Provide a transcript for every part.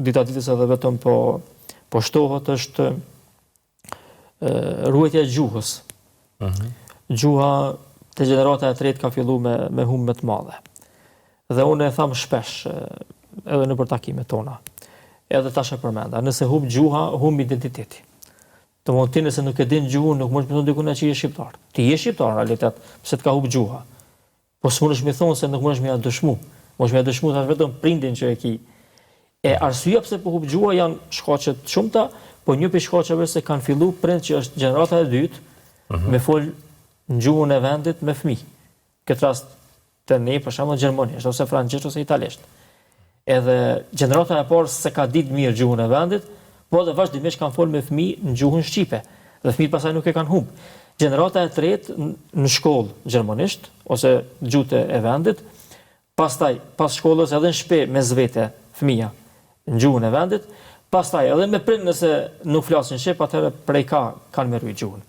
dita ditës edhe vetëm po shtohet është ruajtja e gjuhës. Gjuha te gjenerata e tretë ka fillu me humbe të madhe. Dhe unë e tham shpesh, edhe në për takimet tona, edhe tash e përmenda, nëse humb gjuha, humb identiteti. Të mund ti nëse nuk e din gjuhën, nuk mund të thonë dikun që je shqiptar. Ti je shqiptar në realitet, pse të ka humb gjuha. Po s'mundesh më thonë se nuk mundesh më ja dëshmu. Mundesh më ja dëshmu tash vetëm prindin që e ki. E arsyeja pse po humb gjuha janë shkaqe të shumta, po një prej shkaqeve se kanë filluar prind që është gjenerata e dytë me fol në gjuhën e vendit me fëmijë. Këtë rast të ne për shembull gjermanisht ose francezisht ose italisht. Edhe gjenerata e parë se ka ditë mirë gjuhën e vendit, po dhe vazhdimisht kanë folë me fëmijë në gjuhën shqipe. Dhe fëmijët pastaj nuk e kanë humbë. Gjenerata e tretë në shkollë gjermanisht ose gjuhë e vendit, pastaj pas shkollës edhe në shtëpi me zvete fëmia në gjuhën e vendit, pastaj edhe me prind nëse nuk flasin shqip, atëherë prej kanë me rujt gjuhën.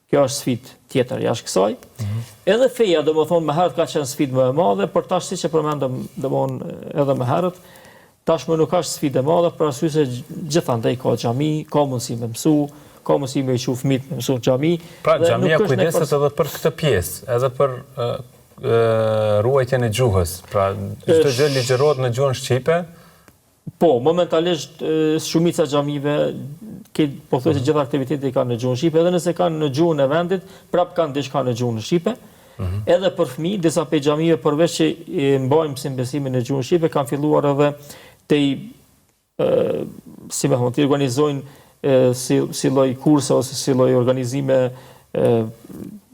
Kjo është sfidë tjetër jashtë kësaj. Edhe feja, domethënë më herët ka qenë sfidë më e madhe, por tash siç e përmendëm domethënë edhe më herët, tashmë nuk ka sfidë e madhe për arsye se gjithandaj ka xhami, ka mundësi me mësu, ka mundësi me çu fëmijët me mësu në xhami. Pra xhamia kujdeset edhe për këtë pjesë, edhe për ruajtjen e gjuhës. Pra çdo gjë ligjërohet në gjuhën shqipe. Po, momentalisht shumica xhamive po thuaj se gjithë aktivitetet i kanë në gjuhën shqipe, edhe nëse kanë në gjuhën e vendit, prap kanë diçka në gjuhën shqipe. Edhe për fëmijë, disa prej xhamive përveç që i mbajnë mësimin në gjuhën shqipe, kanë filluar edhe si me thonë, të organizojnë si lloj kurse ose si lloj organizime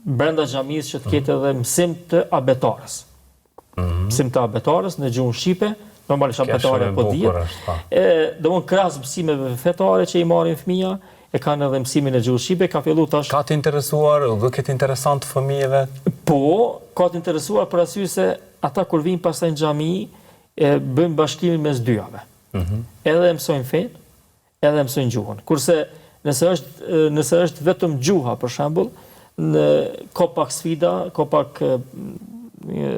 brenda xhamisë që të ketë edhe mësim të abetarës. Mësim të abetarës në gjuhën shqipe, normalisht abetare po dihet. Domthonë krahas mësimeve fetare që i marrin fëmija, e kanë edhe mësimin e gjuhës shqipe, ka filluar tash. Ka të interesuar, do ketë interesant fëmijëve? Po, ka të interesuar për arsye se ata kur vinë pastaj në xhami, bëjmë bashkimin mes dyjave. Edhe mësojnë fenë, edhe mësojnë gjuhën. Kurse nëse është vetëm gjuha për shembull, ka pak sfida, ka pak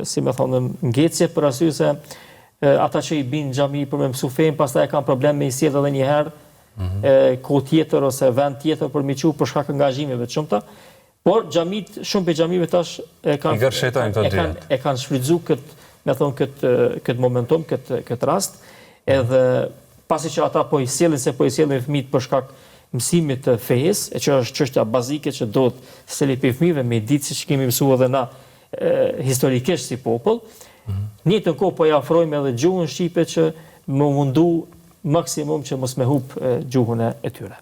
si më thonë ngjecje për arsye se ata që i binë në xhami për me mësu fenë, pastaj kanë problem me i sjellë edhe një herë kohë tjetër ose vend tjetër për mi çu për shkak angazhimeve të shumta. Por xhamit, shumë prej xhamive tash e kanë shfrytzuar këtë momentum, këtë rast, edhe pasi që ata po i sjellin fëmijët për shkak mësimit të fesë, e që është çështja bazike që do të sjellë për fëmijëve me ditë siç kemi mësuar edhe na historikisht si popull. Në të kohë po i afrojmë edhe gjuhën shqipe që më mundu maksimum që mos me humb gjuhën e tyre.